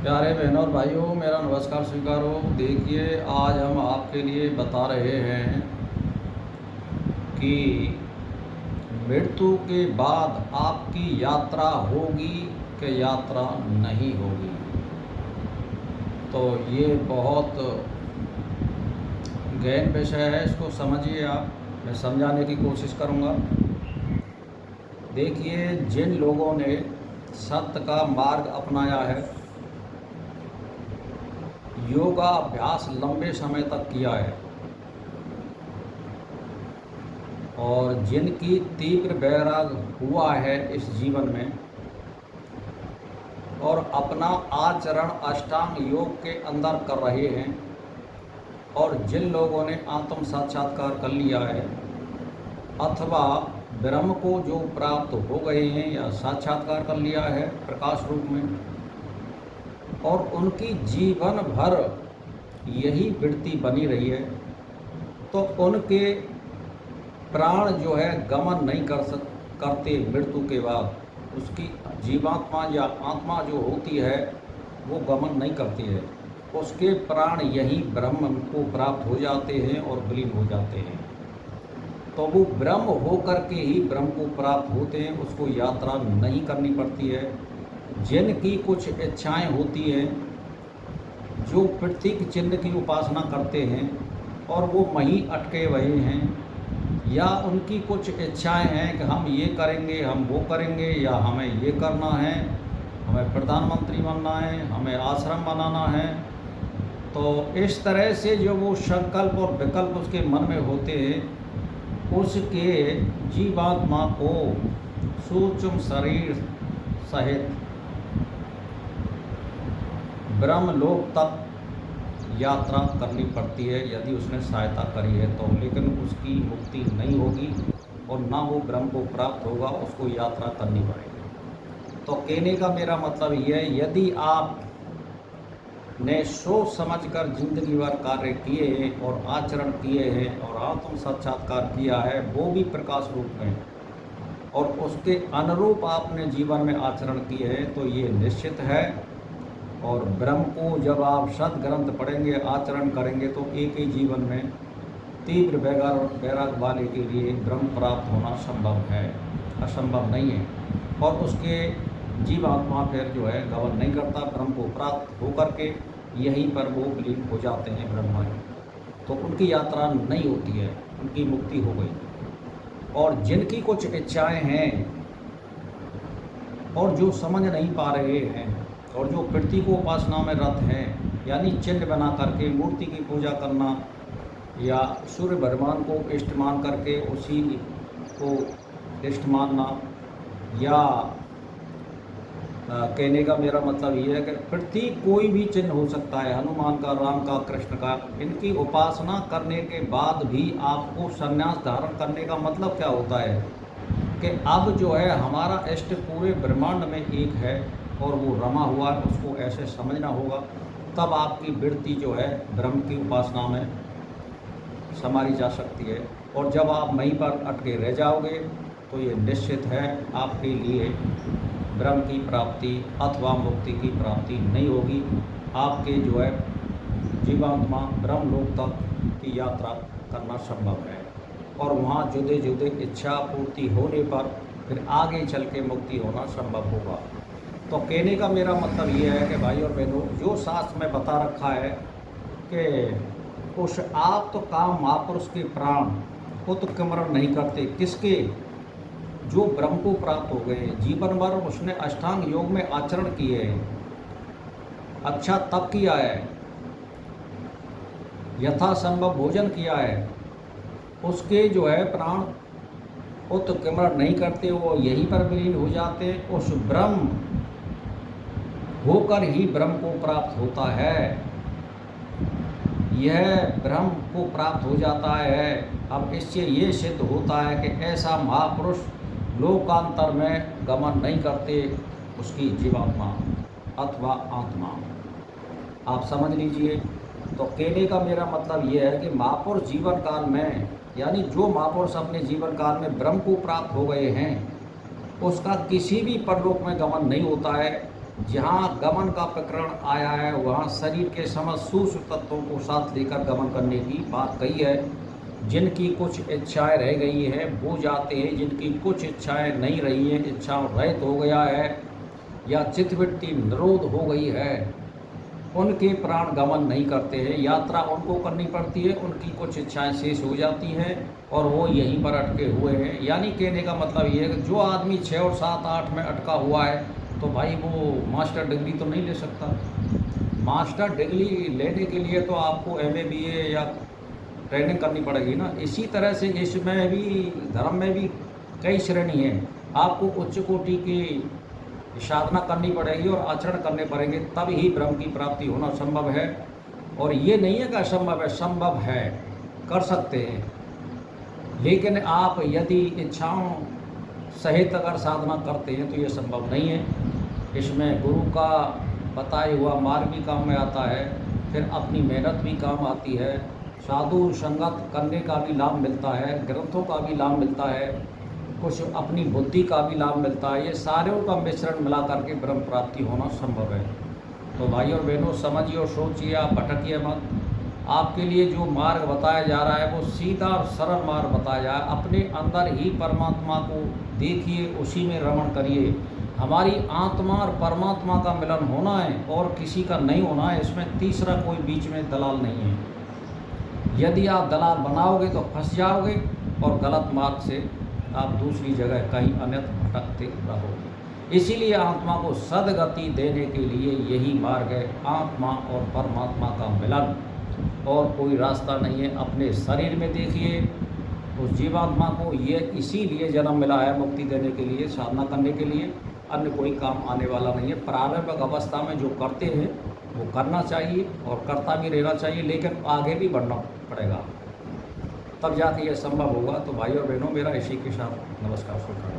प्यारे बहनों और भाइयों, मेरा नमस्कार स्वीकार हो। देखिए, आज हम आपके लिए बता रहे हैं कि मृत्यु के बाद आपकी यात्रा होगी कि यात्रा नहीं होगी। तो ये बहुत गहन विषय है, इसको समझिए आप। मैं समझाने की कोशिश करूँगा। देखिए, जिन लोगों ने सत्य का मार्ग अपनाया है, योगा अभ्यास लंबे समय तक किया है और जिनकी तीव्र वैराग हुआ है इस जीवन में और अपना आचरण अष्टांग योग के अंदर कर रहे हैं, और जिन लोगों ने आत्म साक्षात्कार कर लिया है अथवा ब्रह्म को जो प्राप्त हो गए हैं या साक्षात्कार कर लिया है प्रकाश रूप में, और उनकी जीवन भर यही वृत्ति बनी रही है, तो उनके प्राण जो है गमन नहीं करते। मृत्यु के बाद उसकी जीवात्मा या आत्मा जो होती है वो गमन नहीं करती है, उसके प्राण यही ब्रह्म को प्राप्त हो जाते हैं और विलीन हो जाते हैं। तो वो ब्रह्म होकर के ही ब्रह्म को प्राप्त होते हैं, उसको यात्रा नहीं करनी पड़ती है। जिनकी कुछ इच्छाएं होती हैं, जो प्रतीक चिन्ह की उपासना करते हैं और वो वहीं अटके हुए हैं, या उनकी कुछ इच्छाएं हैं कि हम ये करेंगे, हम वो करेंगे, या हमें ये करना है, हमें प्रधानमंत्री बनना है, हमें आश्रम बनाना है, तो इस तरह से जो वो संकल्प और विकल्प उसके मन में होते हैं, उसके जीवात्मा को सूक्ष्म शरीर सहित ब्रह्मलोक तक यात्रा करनी पड़ती है यदि उसने सहायता करी है तो। लेकिन उसकी मुक्ति नहीं होगी और ना वो ब्रह्म को प्राप्त होगा, उसको यात्रा करनी पड़ेगी। तो कहने का मेरा मतलब ये है, यदि आप ने सोच समझकर जिंदगी भर कार्य किए हैं और आचरण किए हैं और आत्म साक्षात्कार किया है, वो भी प्रकाश रूप में, और उसके अनुरूप आपने जीवन में आचरण किए हैं, तो ये निश्चित है। और ब्रह्म को जब आप सद्ग्रंथ पढ़ेंगे, आचरण करेंगे, तो एक ही जीवन में तीव्र वैराग वाले के लिए ब्रह्म प्राप्त होना संभव है, असंभव नहीं है। और उसके जीवात्मा फिर जो है गमन नहीं करता, ब्रह्म को प्राप्त होकर के यहीं पर वो विलीन हो जाते हैं ब्रह्मा में। तो उनकी यात्रा नहीं होती है, उनकी मुक्ति हो गई। और जिनकी कुछ इच्छाएं हैं और जो समझ नहीं पा रहे हैं और जो प्रतीक उपासना में रत हैं, यानी चिन्ह बना करके मूर्ति की पूजा करना या सूर्य भगवान को इष्ट मान करके उसी को इष्ट मानना, या कहने का मेरा मतलब ये है कि प्रतीक कोई भी चिन्ह हो सकता है, हनुमान का, राम का, कृष्ण का। इनकी उपासना करने के बाद भी आपको संन्यास धारण करने का मतलब क्या होता है कि अब जो है हमारा इष्ट पूरे ब्रह्मांड में एक है और वो रमा हुआ है, उसको ऐसे समझना होगा। तब आपकी वृत्ति जो है ब्रह्म की उपासना में संवारी जा सकती है। और जब आप वहीं पर अटके रह जाओगे तो ये निश्चित है आपके लिए ब्रह्म की प्राप्ति अथवा मुक्ति की प्राप्ति नहीं होगी। आपके जो है जीवात्मा ब्रह्मलोक तक की यात्रा करना संभव है, और वहाँ जुदे जुदे इच्छा पूर्ति होने पर फिर आगे चल के मुक्ति होना संभव होगा। तो कहने का मेरा मतलब ये है कि भाई और बहनों, जो शास्त्र में बता रखा है कि उस आप तो काम महापुरुष के प्राण उत्क्रमण नहीं करते, किसके? जो ब्रह्म को प्राप्त हो गए, जीवन भर उसने अष्टांग योग में आचरण किए हैं, अच्छा तप किया है, यथासंभव भोजन किया है, उसके जो है प्राण उत्क्रमण नहीं करते, वो यहीं पर विलीन हो जाते। उस ब्रह्म होकर ही ब्रह्म को प्राप्त होता है, यह ब्रह्म को प्राप्त हो जाता है। अब इससे ये सिद्ध होता है कि ऐसा महापुरुष लोकांतर में गमन नहीं करते, उसकी जीवात्मा अथवा आत्मा। आप समझ लीजिए। तो कहने का मेरा मतलब ये है कि महापुरुष जीवन काल में, यानी जो महापुरुष अपने जीवन काल में ब्रह्म को प्राप्त हो गए हैं, उसका किसी भी परलोक में गमन नहीं होता है, जहाँ गमन का प्रकरण आया है वहाँ शरीर के समस्त सूक्ष्म तत्वों को साथ लेकर गमन करने की बात कही है। जिनकी कुछ इच्छाएं रह गई हैं वो जाते हैं, जिनकी कुछ इच्छाएं नहीं रही हैं, इच्छाओं रहित हो गया है या चित्तवृत्ति निरोध हो गई है, उनके प्राण गमन नहीं करते हैं। यात्रा उनको करनी पड़ती है, उनकी कुछ इच्छाएं शेष हो जाती हैं और वो यहीं पर अटके हुए हैं। यानी कहने का मतलब ये है कि जो आदमी 6 और 7 8 में अटका हुआ है तो भाई वो मास्टर डिग्री तो नहीं ले सकता। मास्टर डिग्री लेने के लिए तो आपको MA BA या ट्रेनिंग करनी पड़ेगी ना। इसी तरह से इसमें भी धर्म में भी कई श्रेणी हैं। आपको उच्च कोटि की साधना करनी पड़ेगी और आचरण करने पड़ेंगे, तब ही ब्रह्म की प्राप्ति होना संभव है। और ये नहीं है कि असंभव है, संभव है, कर सकते हैं। लेकिन आप यदि इच्छाओं सहित अगर साधना करते हैं तो ये संभव नहीं है। इसमें गुरु का बताया हुआ मार्ग भी काम में आता है, फिर अपनी मेहनत भी काम आती है, साधु संगत करने का भी लाभ मिलता है, ग्रंथों का भी लाभ मिलता है, कुछ अपनी बुद्धि का भी लाभ मिलता है। ये सारों का मिश्रण मिला करके ब्रह्म प्राप्ति होना संभव है। तो भाई और बहनों, समझिए और सोचिए, आप भटकिए मत। आपके लिए जो मार्ग बताया जा रहा है वो सीधा और सरल मार्ग बताया जा रहा है। अपने अंदर ही परमात्मा को देखिए, उसी में रमण करिए। हमारी आत्मा और परमात्मा का मिलन होना है और किसी का नहीं होना है। इसमें तीसरा कोई बीच में दलाल नहीं है। यदि आप दलाल बनाओगे तो फंस जाओगे और गलत मार्ग से आप दूसरी जगह कहीं अन्यत्र भटकते रहोगे। इसीलिए आत्मा को सदगति देने के लिए यही मार्ग है, आत्मा और परमात्मा का मिलन, और कोई रास्ता नहीं है। अपने शरीर में देखिए, उस जीवात्मा को ये इसीलिए जन्म मिला है, मुक्ति देने के लिए, साधना करने के लिए, अन्य कोई काम आने वाला नहीं है। प्रारंभिक अवस्था में जो करते हैं वो करना चाहिए और करता भी रहना चाहिए, लेकिन आगे भी बढ़ना पड़ेगा, तब जाके ये संभव होगा। तो भाई और बहनों, मेरा इसी के साथ नमस्कार स्वीकार।